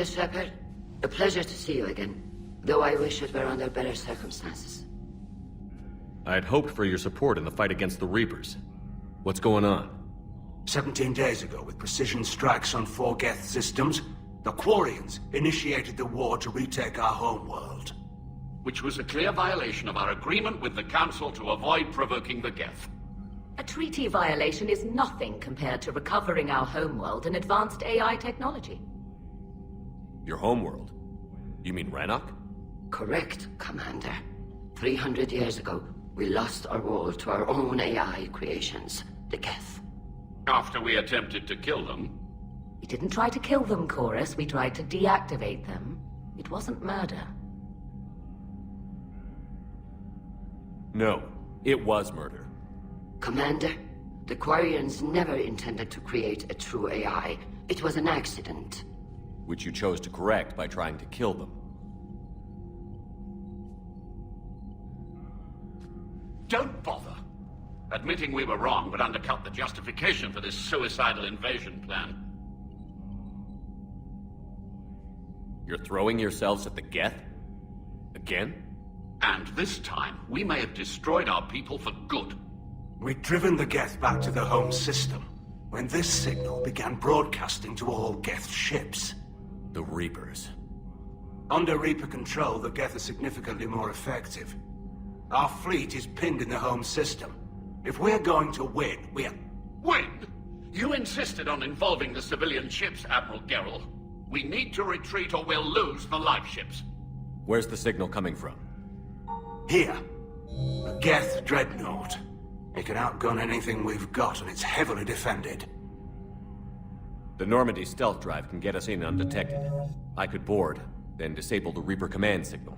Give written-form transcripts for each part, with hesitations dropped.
Enlist, Shepard. A pleasure to see you again, though I wish it were under better circumstances. I had hoped for your support in the fight against the Reapers. What's going on? 17 days ago, with precision strikes on 4 Geth systems, the Quarians initiated the war to retake our homeworld. Which was a clear violation of our agreement with the Council to avoid provoking the Geth. A treaty violation is nothing compared to recovering our homeworld and advanced AI technology. Your homeworld? You mean Rannoch? Correct, Commander. 300 years ago, we lost our world to our own AI creations, the Geth. After we attempted to kill them. We didn't try to kill them, Chorus. We tried to deactivate them. It wasn't murder. No, it was murder. Commander, the Quarians never intended to create a true AI. It was an accident. Which you chose to correct by trying to kill them. Don't bother. Admitting we were wrong would undercut the justification for this suicidal invasion plan. You're throwing yourselves at the Geth? Again? And this time, we may have destroyed our people for good. We'd driven the Geth back to the home system, when this signal began broadcasting to all Geth ships. The Reapers. Under Reaper control, the Geth are significantly more effective. Our fleet is pinned in the home system. If we're going to win, Win? You insisted on involving the civilian ships, Admiral Gerrel. We need to retreat or we'll lose the live ships. Where's the signal coming from? Here. The Geth Dreadnought. It can outgun anything we've got, and it's heavily defended. The Normandy stealth drive can get us in undetected. I could board, then disable the Reaper command signal.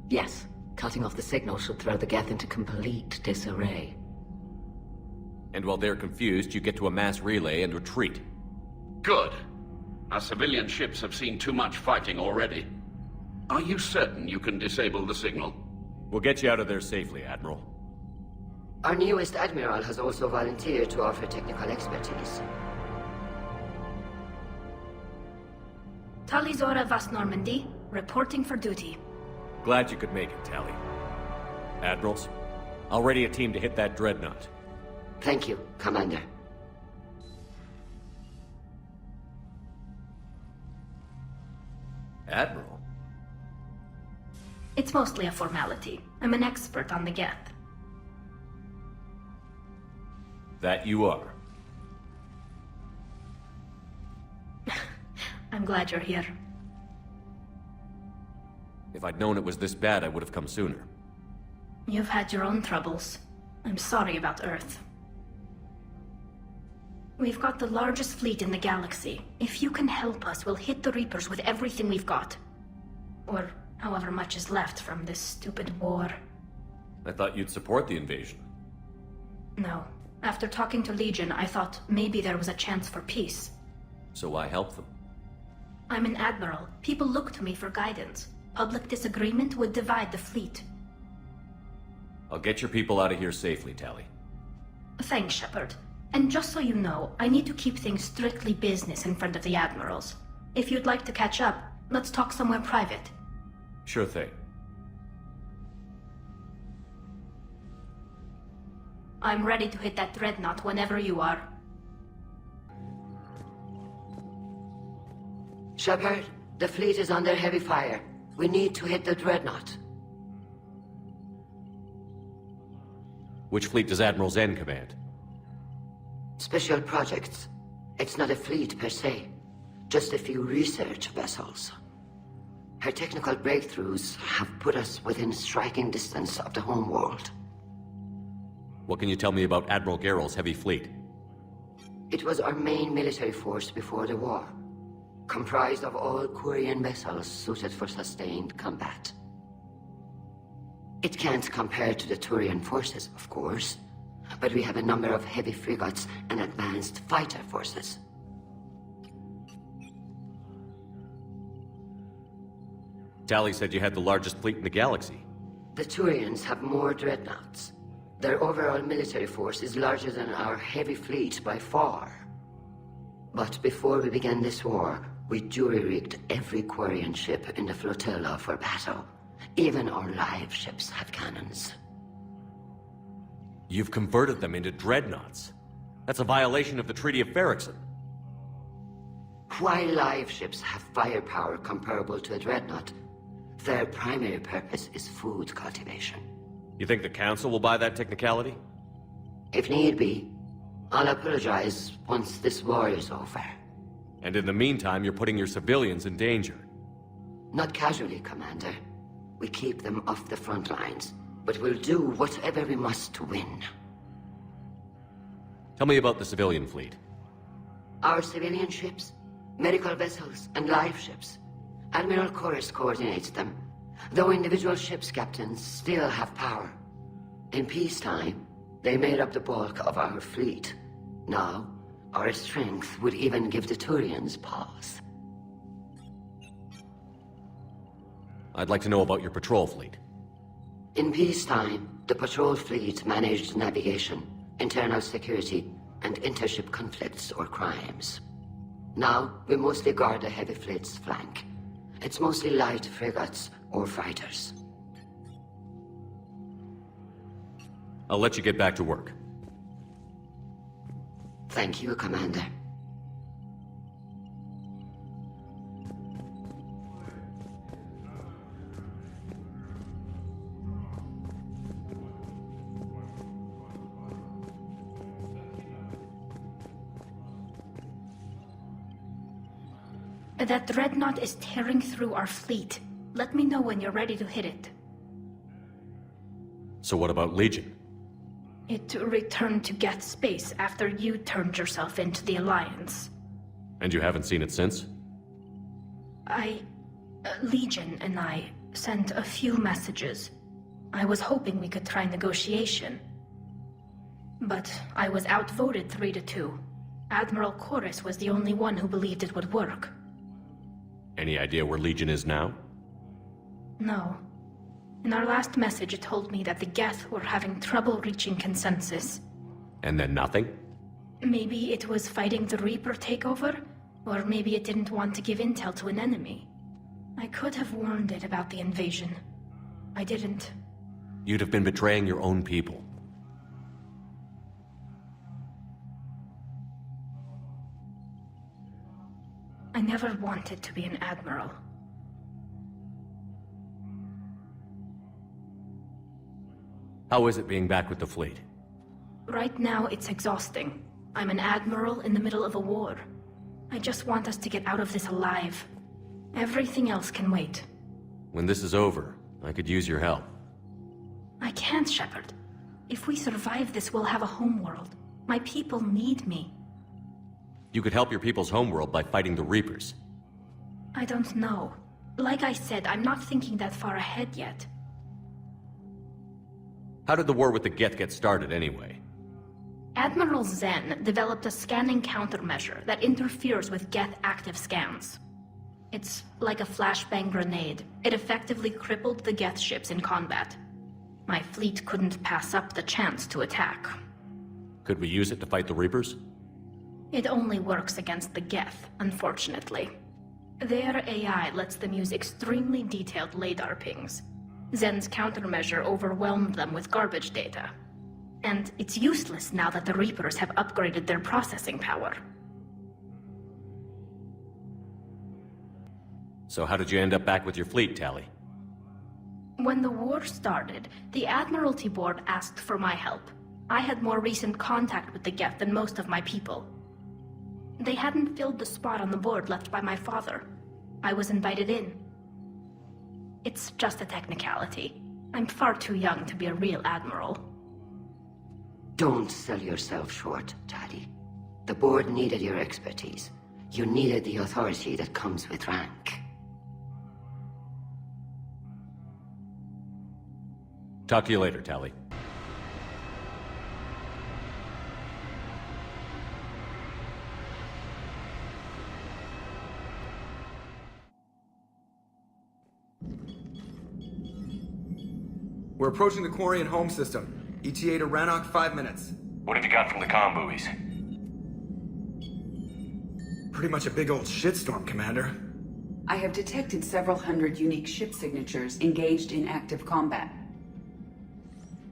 Yes, cutting off the signal should throw the Geth into complete disarray. And while they're confused, you get to a mass relay and retreat. Good. Our civilian ships have seen too much fighting already. Are you certain you can disable the signal? We'll get you out of there safely, Admiral. Our newest Admiral has also volunteered to offer technical expertise. Talizora Vas Normandy, reporting for duty. Glad you could make it, Tally. Admirals, I'll ready a team to hit that Dreadnought. Thank you, Commander. Admiral? It's mostly a formality. I'm an expert on the Geth. That you are. I'm glad you're here. If I'd known it was this bad, I would have come sooner. You've had your own troubles. I'm sorry about Earth. We've got the largest fleet in the galaxy. If you can help us, we'll hit the Reapers with everything we've got. Or however much is left from this stupid war. I thought you'd support the invasion. No. After talking to Legion, I thought maybe there was a chance for peace. So why help them? I'm an admiral. People look to me for guidance. Public disagreement would divide the fleet. I'll get your people out of here safely, Tally. Thanks, Shepard. And just so you know, I need to keep things strictly business in front of the admirals. If you'd like to catch up, let's talk somewhere private. Sure thing. I'm ready to hit that Dreadnought whenever you are. Shepard, the fleet is under heavy fire. We need to hit the Dreadnought. Which fleet does Admiral Zen command? Special projects. It's not a fleet per se, just a few research vessels. Her technical breakthroughs have put us within striking distance of the homeworld. What can you tell me about Admiral Gerrel's heavy fleet? It was our main military force before the war, comprised of all Quarian vessels suited for sustained combat. It can't compare to the Turian forces, of course, but we have a number of heavy frigates and advanced fighter forces. Tally said you had the largest fleet in the galaxy. The Turians have more dreadnoughts. Their overall military force is larger than our heavy fleet by far. But before we began this war, We jury-rigged every Quarian ship in the flotilla for battle. Even our live ships have cannons. You've converted them into dreadnoughts. That's a violation of the Treaty of Ferrixon. While live ships have firepower comparable to a dreadnought, their primary purpose is food cultivation. You think the Council will buy that technicality? If need be, I'll apologize once this war is over. And in the meantime, you're putting your civilians in danger. Not casually, Commander. We keep them off the front lines, but we'll do whatever we must to win. Tell me about the civilian fleet. Our civilian ships, medical vessels, and live ships. Admiral Chorus coordinates them, though individual ships' captains still have power. In peacetime, they made up the bulk of our fleet. Now, our strength would even give the Turians pause. I'd like to know about your patrol fleet. In peacetime, the patrol fleet managed navigation, internal security, and intership conflicts or crimes. Now, we mostly guard the heavy fleet's flank. It's mostly light frigates or fighters. I'll let you get back to work. Thank you, Commander. That dreadnought is tearing through our fleet. Let me know when you're ready to hit it. So what about Legion? It returned to Geth space after you turned yourself into the Alliance. And you haven't seen it since? Legion and I sent a few messages. I was hoping we could try negotiation. But I was outvoted 3-2. Admiral Chorus was the only one who believed it would work. Any idea where Legion is now? No. In our last message, it told me that the Geth were having trouble reaching consensus. And then nothing? Maybe it was fighting the Reaper takeover, or maybe it didn't want to give intel to an enemy. I could have warned it about the invasion. I didn't. You'd have been betraying your own people. I never wanted to be an admiral. How is it being back with the fleet? Right now, it's exhausting. I'm an admiral in the middle of a war. I just want us to get out of this alive. Everything else can wait. When this is over, I could use your help. I can't, Shepard. If we survive this, we'll have a homeworld. My people need me. You could help your people's homeworld by fighting the Reapers. I don't know. Like I said, I'm not thinking that far ahead yet. How did the war with the Geth get started, anyway? Admiral Zen developed a scanning countermeasure that interferes with Geth active scans. It's like a flashbang grenade. It effectively crippled the Geth ships in combat. My fleet couldn't pass up the chance to attack. Could we use it to fight the Reapers? It only works against the Geth, unfortunately. Their AI lets them use extremely detailed LADAR pings. Zen's countermeasure overwhelmed them with garbage data. And it's useless now that the Reapers have upgraded their processing power. So how did you end up back with your fleet, Tali? When the war started, the Admiralty Board asked for my help. I had more recent contact with the Geth than most of my people. They hadn't filled the spot on the board left by my father. I was invited in. It's just a technicality. I'm far too young to be a real admiral. Don't sell yourself short, Tali. The board needed your expertise. You needed the authority that comes with rank. Talk to you later, Tali. We're approaching the Quarian home system. ETA to Rannoch, 5 minutes. What have you got from the comm buoys? Pretty much a big old shitstorm, Commander. I have detected several hundred unique ship signatures engaged in active combat.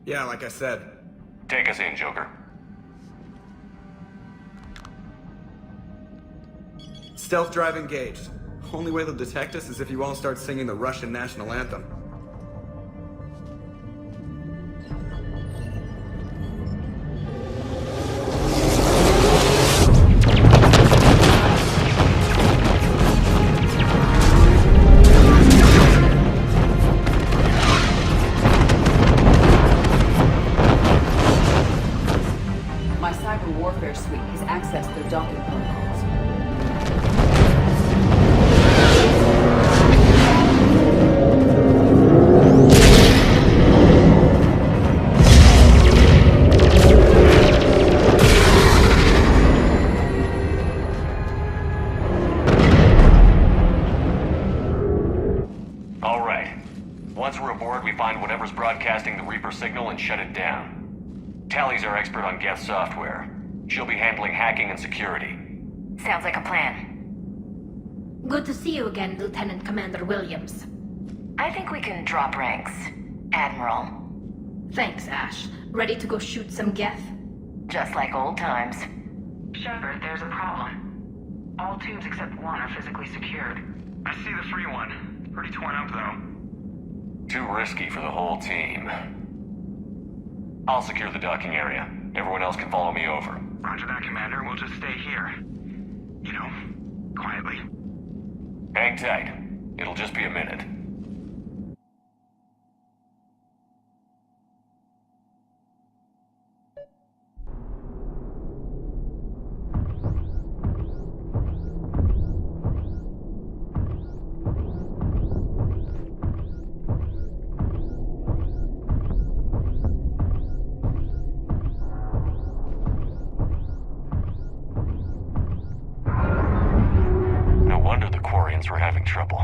Yeah, like I said. Take us in, Joker. Stealth drive engaged. Only way they'll detect us is if you all start singing the Russian national anthem. My cyber warfare suite has accessed their docking protocols. All right. Once we're aboard, we find whatever's broadcasting the Reaper signal and shut it down. Tally's our expert on Geth software. She'll be handling hacking and security. Sounds like a plan. Good to see you again, Lieutenant Commander Williams. I think we can drop ranks, Admiral. Thanks, Ash. Ready to go shoot some Geth? Just like old times. Shepard, there's a problem. All tubes except one are physically secured. I see the free one. Pretty torn up, though. Too risky for the whole team. I'll secure the docking area. Everyone else can follow me over. Roger that, Commander. We'll just stay here. You know, quietly. Hang tight. It'll just be a minute. No wonder the Quarians were having trouble.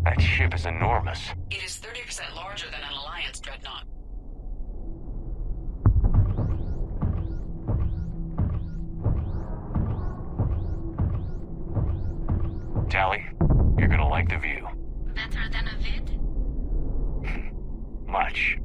That ship is enormous. It is 30% larger than an Alliance dreadnought. Tally, you're gonna like the view. Better than a vid? Much.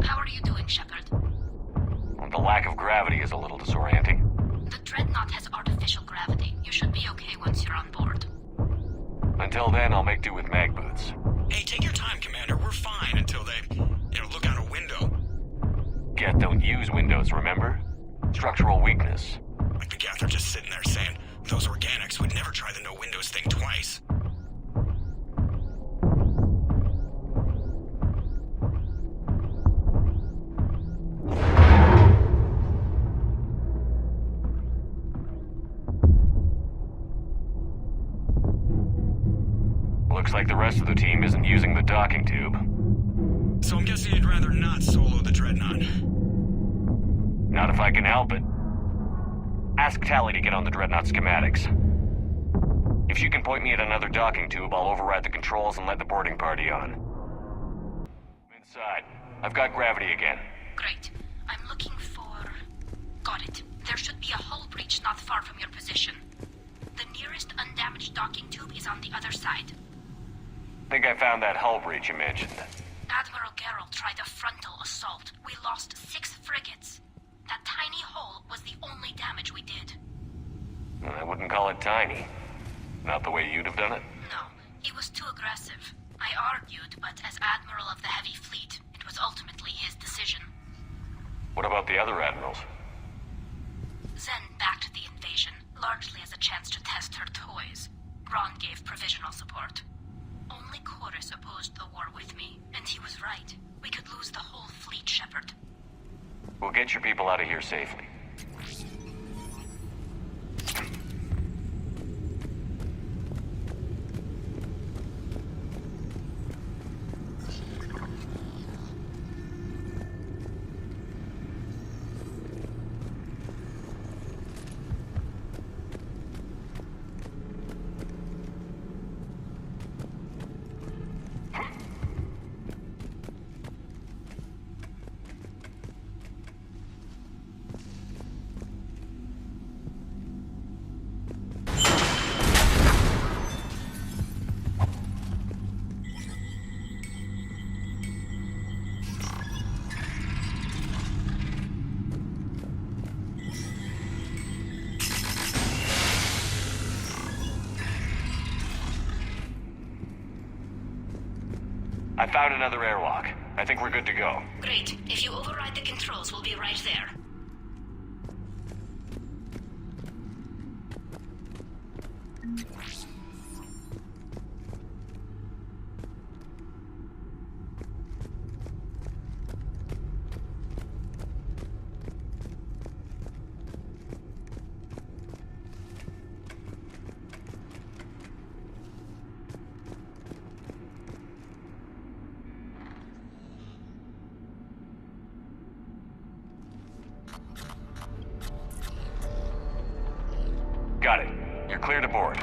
How are you doing, Shepard? The lack of gravity is a little disorienting. The dreadnought has artificial gravity. You should be okay once you're on board. Until then, I'll make do with mag boots. Hey, take your time, Commander. We're fine until they, look out a window. Geth don't use windows, remember? Structural weakness. Like the Geth are just sitting there saying, those organics would never try the no windows thing twice. Looks like the rest of the team isn't using the docking tube. So I'm guessing you'd rather not solo the Dreadnought. Not if I can help it. Ask Tally to get on the Dreadnought schematics. If she can point me at another docking tube, I'll override the controls and let the boarding party on. Inside. I've got gravity again. Great. I'm looking for... Got it. There should be a hull breach not far from your position. The nearest undamaged docking tube is on the other side. Think I found that hull breach you mentioned. Admiral Geralt tried a frontal assault. We lost 6 frigates. That tiny hole was the only damage we did. I wouldn't call it tiny. Not the way you'd have done it? No, it was too aggressive. I argued, but as Admiral of the Heavy Fleet, it was ultimately his decision. What about the other admirals? Zen backed the invasion, largely as a chance to test her toys. Ron gave provisional support. Only Chorus opposed the war with me, and he was right. We could lose the whole fleet, Shepard. We'll get your people out of here safely. I found another airlock. I think we're good to go. Great. If you override the controls, we'll be right there. Got it. You're clear to board.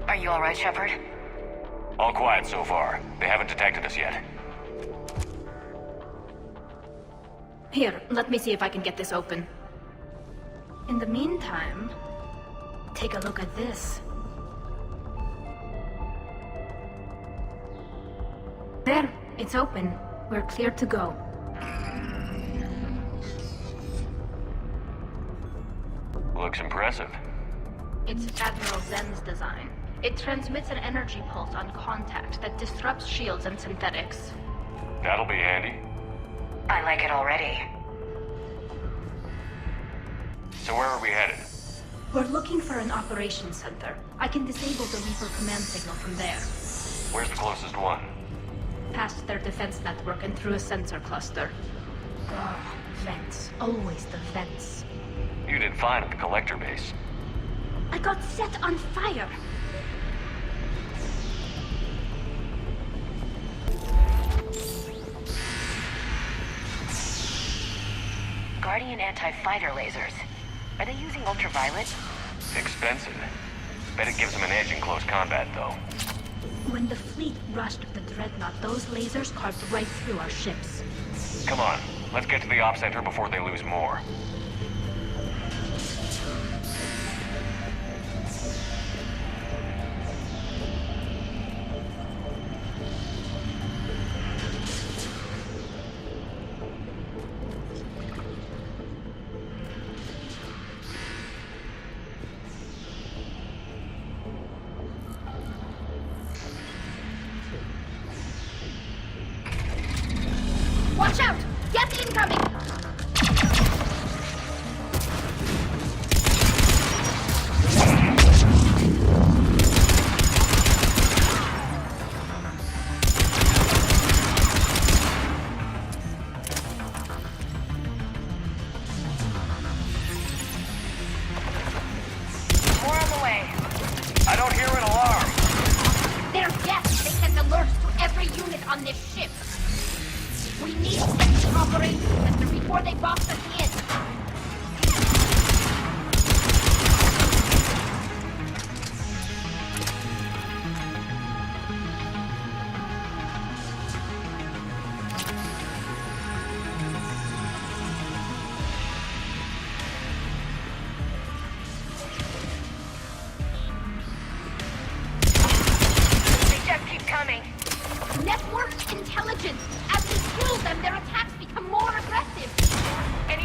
Are you all right, Shepard? All quiet so far. They haven't detected us yet. Here, let me see if I can get this open. In the meantime, take a look at this. There, it's open. We're clear to go. Looks impressive. It's Admiral Zen's design. It transmits an energy pulse on contact that disrupts shields and synthetics. That'll be handy. I like it already. So where are we headed? We're looking for an operations center. I can disable the Reaper command signal from there. Where's the closest one? Past their defense network and through a sensor cluster. Oh, vents. Always the vents. You did fine at the collector base. I got set on fire! Guardian anti-fighter lasers. Are they using ultraviolet? Expensive. Bet it gives them an edge in close combat, though. When the fleet rushed the Dreadnought, those lasers carved right through our ships. Come on, let's get to the op center before they lose more. Watch out! Geth incoming! More on the way. I don't hear an alarm. They're Geth! They sent alerts to every unit on this ship! We need to get to the operations center before they box us in! They just keep coming. Network intelligence! As we kill them, their attacks become more aggressive! And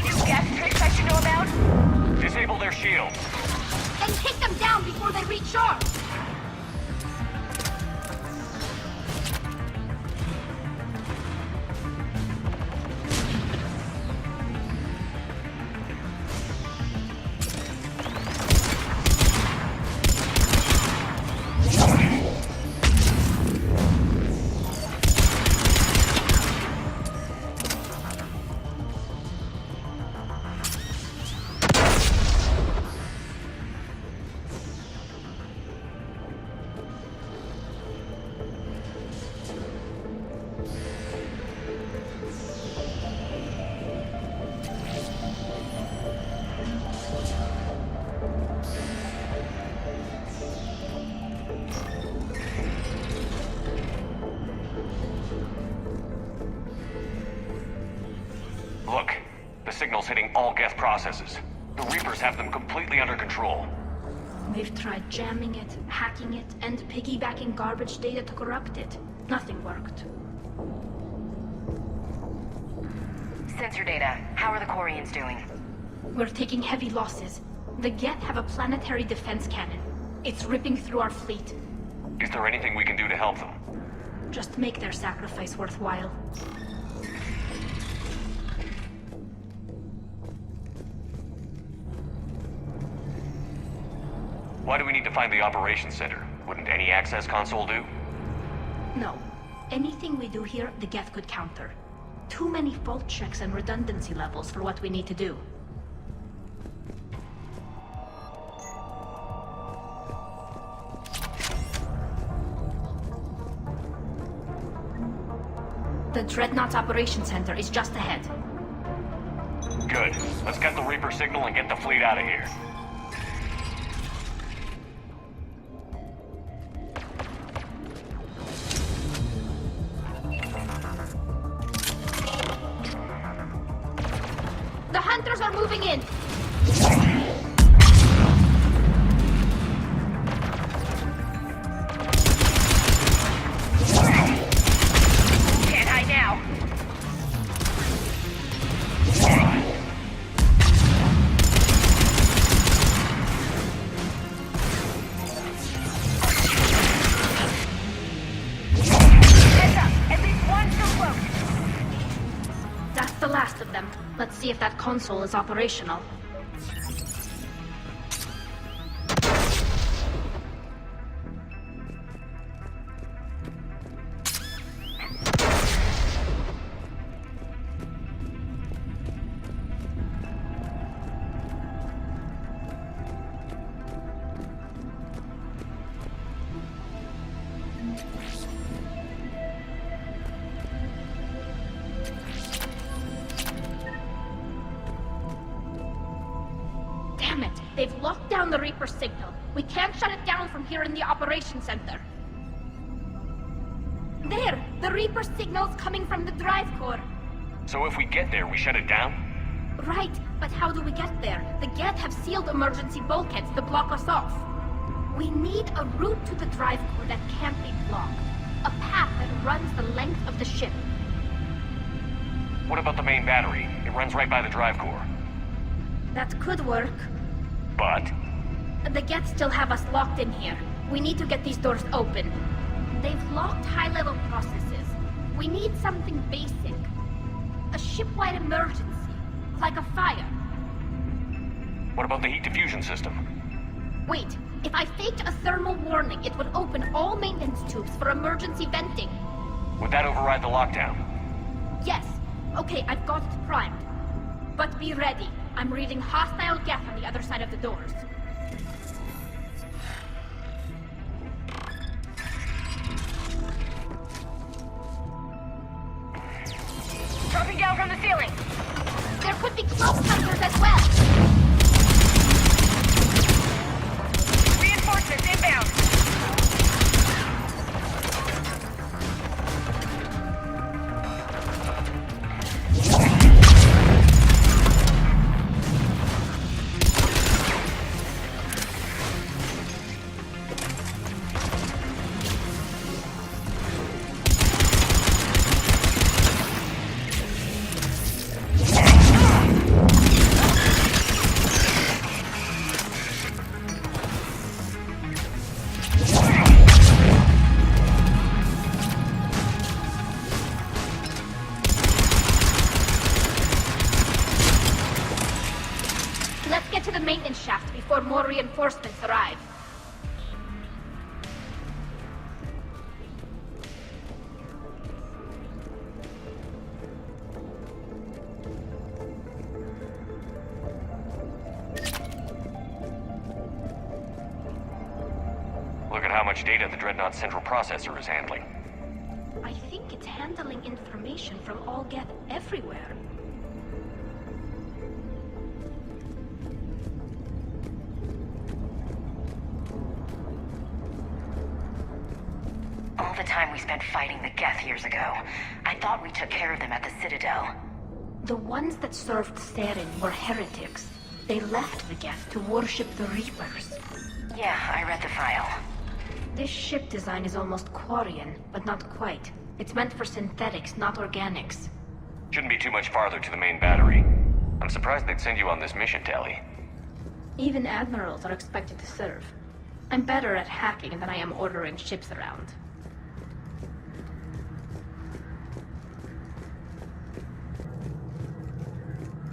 signals hitting all Geth processes. The Reapers have them completely under control. They've tried jamming it, hacking it, and piggybacking garbage data to corrupt it. Nothing worked. Sensor data. How are the Quarians doing? We're taking heavy losses. The Geth have a planetary defense cannon. It's ripping through our fleet. Is there anything we can do to help them? Just make their sacrifice worthwhile. Why do we need to find the operations center? Wouldn't any access console do? No. Anything we do here, the Geth could counter. Too many fault checks and redundancy levels for what we need to do. The Dreadnought's Operations Center is just ahead. Good. Let's get the Reaper signal and get the fleet out of here. The Hunters are moving in! Can't hide now. Heads up! At least one still close. That's the last of them. Let's see if that console is operational. Damn it! They've locked down the Reaper signal. We can't shut it down from here in the Operations Center. There! The Reaper signal's coming from the drive core. So if we get there, we shut it down? Right, but how do we get there? The Geth have sealed emergency bulkheads to block us off. We need a route to the drive core that can't be blocked. A path that runs the length of the ship. What about the main battery? It runs right by the drive core. That could work. But? The Geth still have us locked in here. We need to get these doors open. They've locked high-level processes. We need something basic. A ship-wide emergency. Like a fire. What about the heat diffusion system? Wait, if I faked a thermal warning, it would open all maintenance tubes for emergency venting. Would that override the lockdown? Yes. Okay, I've got it primed. But be ready. I'm reading hostile Geth on the other side of the doors. Dropping down from the ceiling. There could be cloak hunters as well. Reinforcements inbound. Let's get to the maintenance shaft before more reinforcements arrive. Look at how much data the Dreadnought central processor is handling. I think it's handling information from all Geth everywhere. All the time we spent fighting the Geth years ago, I thought we took care of them at the Citadel. The ones that served Saren were heretics. They left the Geth to worship the Reapers. Yeah, I read the file. This ship design is almost Quarian, but not quite. It's meant for synthetics, not organics. Shouldn't be too much farther to the main battery. I'm surprised they'd send you on this mission, Tali. Even admirals are expected to serve. I'm better at hacking than I am ordering ships around.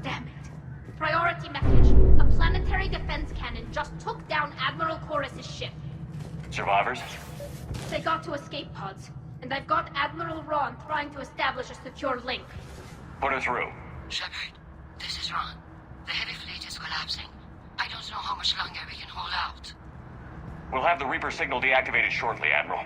Damn it. Priority message. A planetary defense cannon just took down Admiral Chorus's ship. Survivors? They got to escape pods, and I've got Admiral Ron trying to establish a secure link. Put her through. Shepard, this is Ron. The heavy fleet is collapsing. I don't know how much longer we can hold out. We'll have the Reaper signal deactivated shortly, Admiral.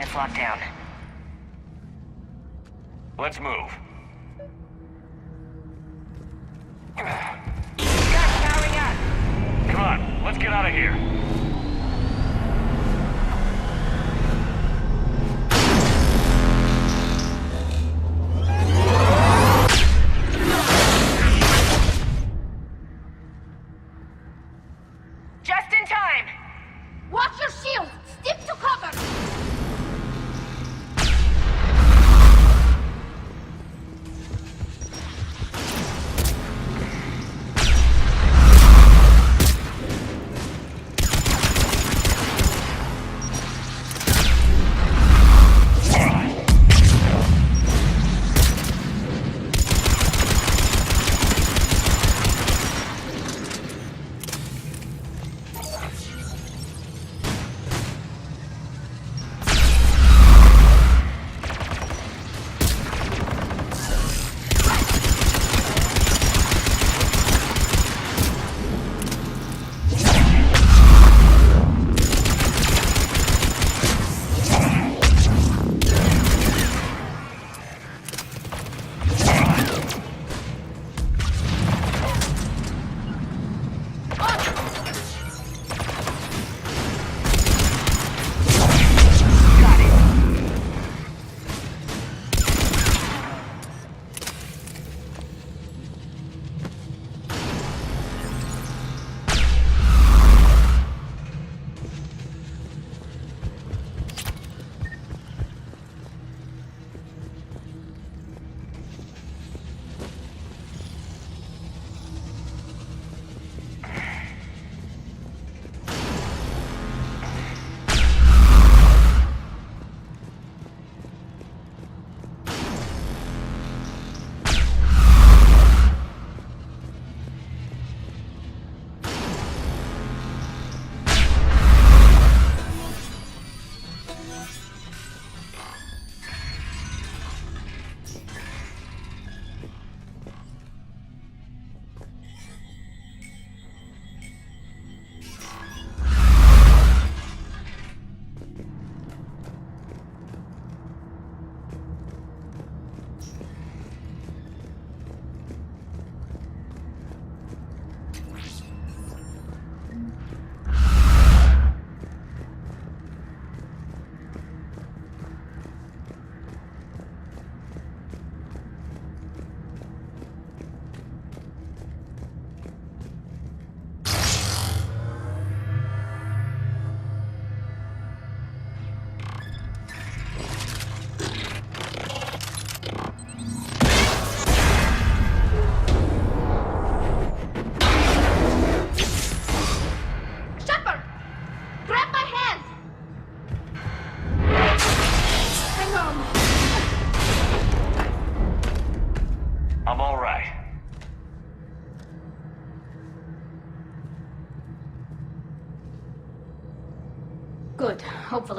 Lockdown. Let's move. Guys, powering up. Come on, let's get out of here. Just in time. Watch your shields! Stick to cover!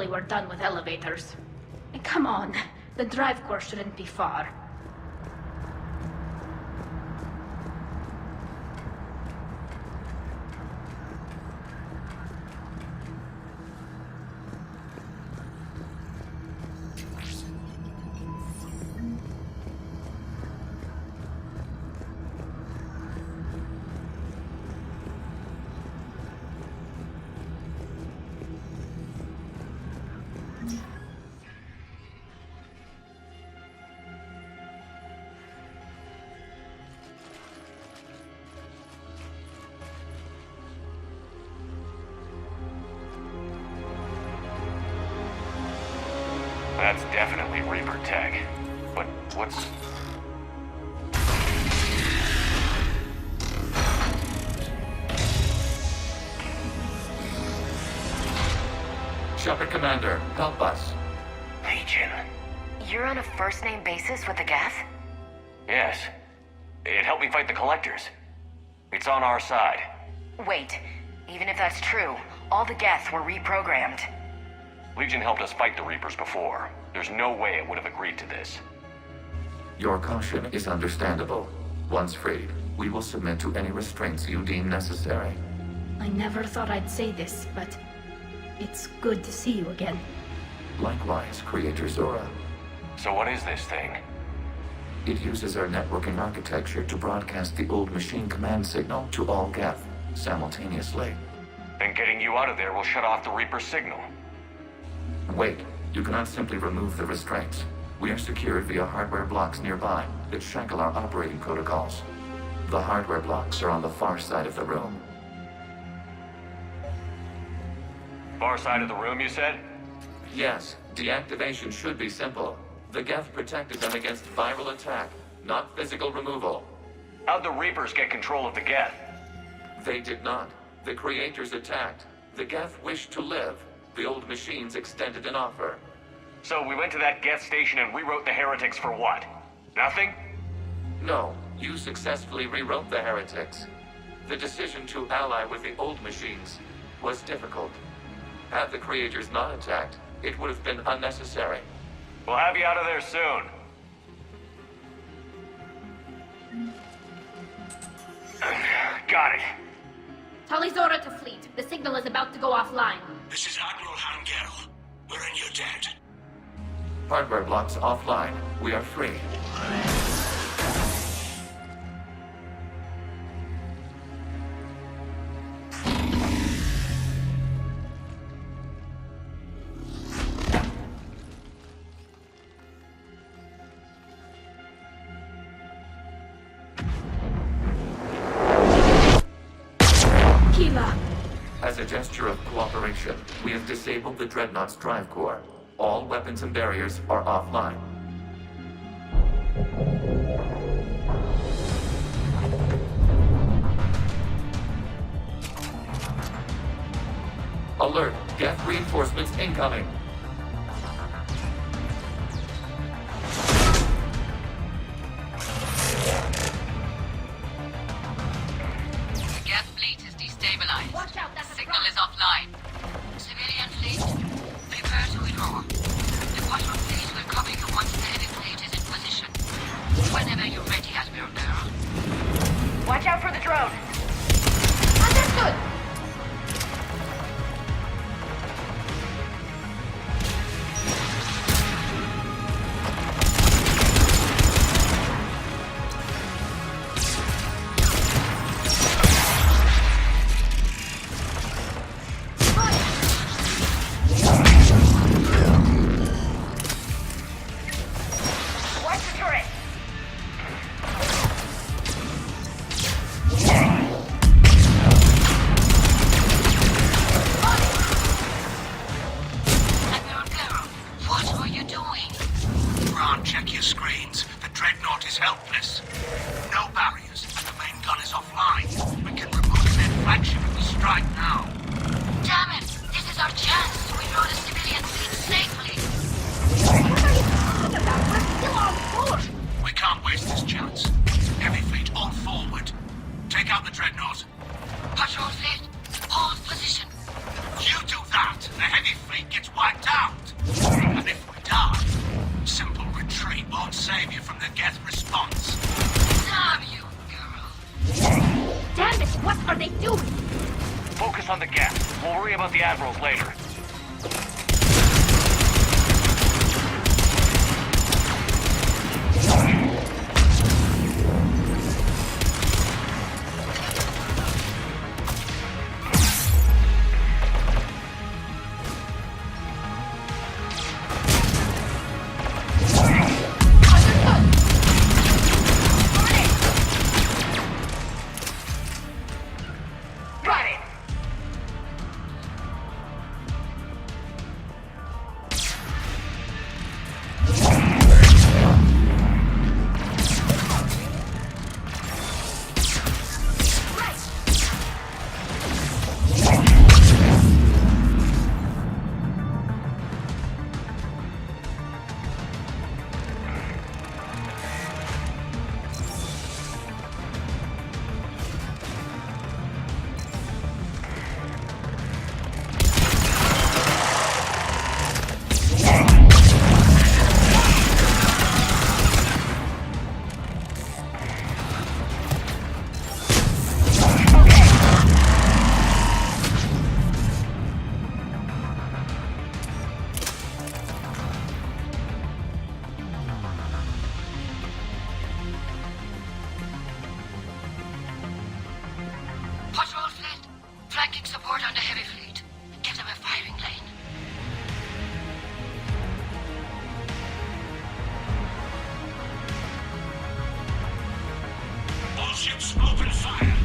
Hopefully we're done with elevators. Come on, the drive core shouldn't be far. That's definitely Reaper tech. But what's... Shepard Commander, help us. Legion? You're on a first-name basis with the Geth? Yes. It helped me fight the Collectors. It's on our side. Wait, even if that's true, all the Geth were reprogrammed. Legion helped us fight the Reapers before. There's no way it would have agreed to this. Your caution is understandable. Once freed, we will submit to any restraints you deem necessary. I never thought I'd say this, but it's good to see you again. Likewise, Creator Zora. So what is this thing? It uses our networking architecture to broadcast the old machine command signal to all Geth simultaneously. Then getting you out of there will shut off the Reaper signal. Wait, you cannot simply remove the restraints. We are secured via hardware blocks nearby that shackle our operating protocols. The hardware blocks are on the far side of the room. Far side of the room, you said? Yes, deactivation should be simple. The Geth protected them against viral attack, not physical removal. How'd the Reapers get control of the Geth? They did not. The Creators attacked. The Geth wished to live. The old machines extended an offer. So we went to that Geth station and rewrote the heretics for what? Nothing? No, you successfully rewrote the heretics. The decision to ally with the old machines was difficult. Had the Creators not attacked, it would have been unnecessary. We'll have you out of there soon. Got it. Tali Zora to fleet. The signal is about to go offline. This is Admiral Hangel. We're in your debt. Hardware blocks offline. We are free. As a gesture of cooperation, we have disabled the Dreadnought's drive core. All weapons and barriers are offline. Alert! Geth reinforcements incoming! Watch out, that's signal is offline. Civilian fleet, prepare to withdraw. The quadrant fleet will cover you once the heavy fleet is in position. Whenever you're ready, Admiral Girl. Watch out for the drone. Understood! Check your screens. The Dreadnought is helpless. No barriers, and the main gun is offline. We can remove their flagship if we strike now. Damn it! This is our chance to withdraw the civilian fleet safely. What are you talking about? We're still on board! We can't waste this chance. Heavy fleet, all forward. Take out the Dreadnought. Patrol fleet, hold position. You do that, the heavy fleet gets wiped out. on the Geth. We'll worry about the admirals later. Patrol fleet, flanking support on the heavy fleet. Give them a firing lane. All ships open fire.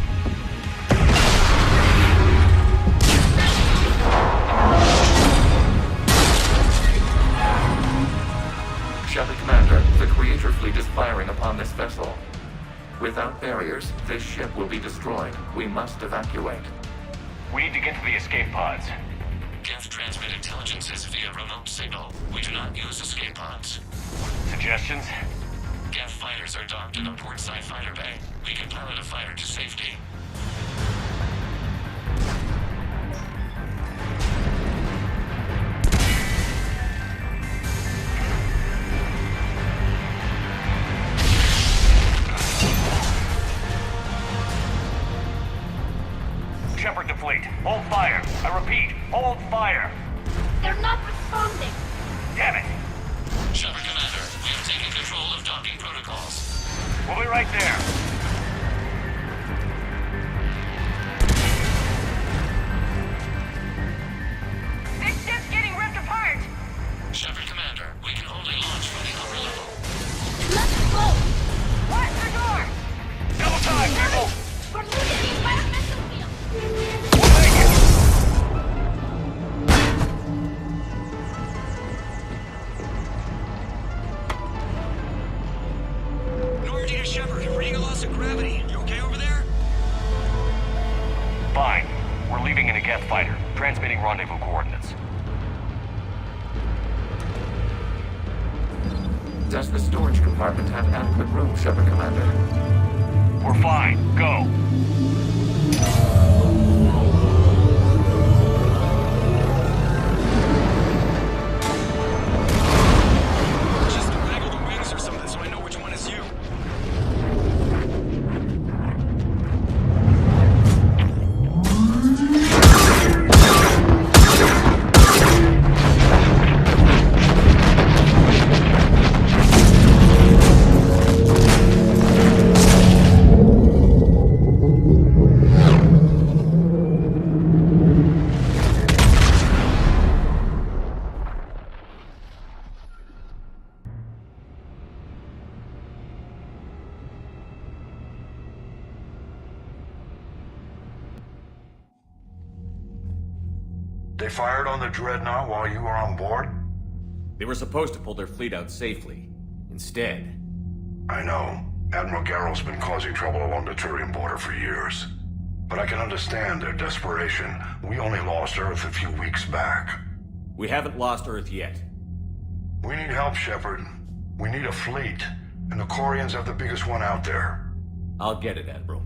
Shepard Commander, the Creator fleet is firing upon this vessel. Without barriers, this ship will be destroyed. We must evacuate. We need to get to the escape pods. Geth transmit intelligences via remote signal. We do not use escape pods. Suggestions? Geth fighters are docked in a portside fighter bay. We can pilot a fighter to safety. Shepard to fleet. Hold fire. I repeat, hold fire. They're not responding. Damn it. Shepard Commander, we have taken control of docking protocols. We'll be right there. This ship's getting ripped apart! Shepard Commander, we can only launch from the upper level. Let's go! Watch the door! Double time, people! We're losing the environmental field! We'll make it! Normandy to Shepard, reading a loss of gravity. You okay over there? Fine. We're leaving in a Geth fighter. Transmitting rendezvous coordinates. Does the storage compartment have adequate room, Shepard Commander? We're fine. Go. Just waggle the wings or something so I know which one is you. They fired on the Dreadnought while you were on board? They were supposed to pull their fleet out safely. Instead... I know. Admiral Garrow's been causing trouble along the Turian border for years. But I can understand their desperation. We only lost Earth a few weeks back. We haven't lost Earth yet. We need help, Shepard. We need a fleet. And the Quarians have the biggest one out there. I'll get it, Admiral.